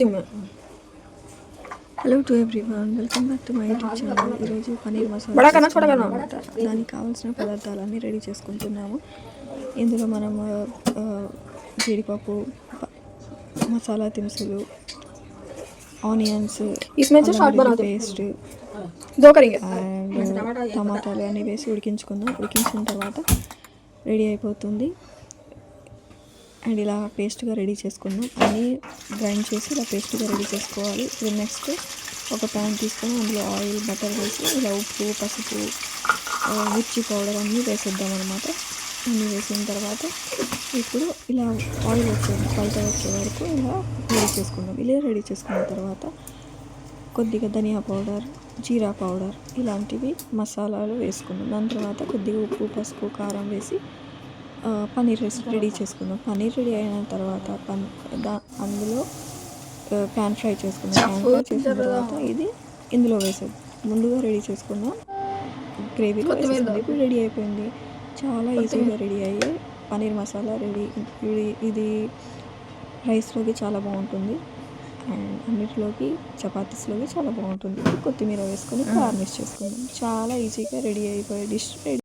Hello to everyone, welcome back to my YouTube channel. ఈరోజు పన్నీర్ మసాలా అనమాట. దానికి కావాల్సిన పదార్థాలన్నీ రెడీ చేసుకుంటున్నాము. ఇందులో మనము జీడిపప్పు, మసాలా దినుసులు, ఆనియన్స్, పేస్ట్ అండ్ టమాటాలు అన్నీ వేసి ఉడికించుకుందాం. ఉడికించిన తర్వాత రెడీ అయిపోతుంది. అండ్ ఇలా పేస్ట్గా రెడీ చేసుకుందాం. అన్నీ గ్రైండ్ చేసి ఇలా పేస్ట్గా రెడీ చేసుకోవాలి. ఇప్పుడు నెక్స్ట్ ఒక ప్యాన్ తీసుకొని అందులో ఆయిల్, బటర్ వేసి ఇలా ఉప్పు, పసుపు, మిర్చి పౌడర్ అన్నీ వేసేద్దాం అనమాట. అన్నీ వేసిన తర్వాత ఇప్పుడు ఇలా ఆయిల్ కొలత వచ్చే వరకు ఇలా రెడీ చేసుకుందాం. ఇలా రెడీ చేసుకున్న తర్వాత కొద్దిగా ధనియా పౌడర్, జీరా పౌడర్ ఇలాంటివి మసాలాలు వేసుకుందాం. దాని తర్వాత కొద్దిగా ఉప్పు, పసుపు, కారం వేసి పన్నీర్ రెడీ చేసుకుందాం. పన్నీర్ రెడీ అయిన తర్వాత అందులో ప్యాన్ ఫ్రై చేసుకుందాం. ప్యాన్ ఫ్రై చేసిన తర్వాత ఇది ఇందులో వేసేది ముందుగా రెడీ చేసుకుందాం. గ్రేవీలో వేసేది ఇప్పుడు రెడీ అయిపోయింది. చాలా ఈజీగా రెడీ అయ్యి పన్నీర్ మసాలా రెడీ. ఇది రైస్లోకి చాలా బాగుంటుంది అండ్ అన్నిటిలోకి, చపాతీస్లోకి చాలా బాగుంటుంది. కొత్తిమీర వేసుకొని గార్నిష్ చేసుకుందాం. చాలా ఈజీగా రెడీ అయిపోయే డిష్ రెడీ.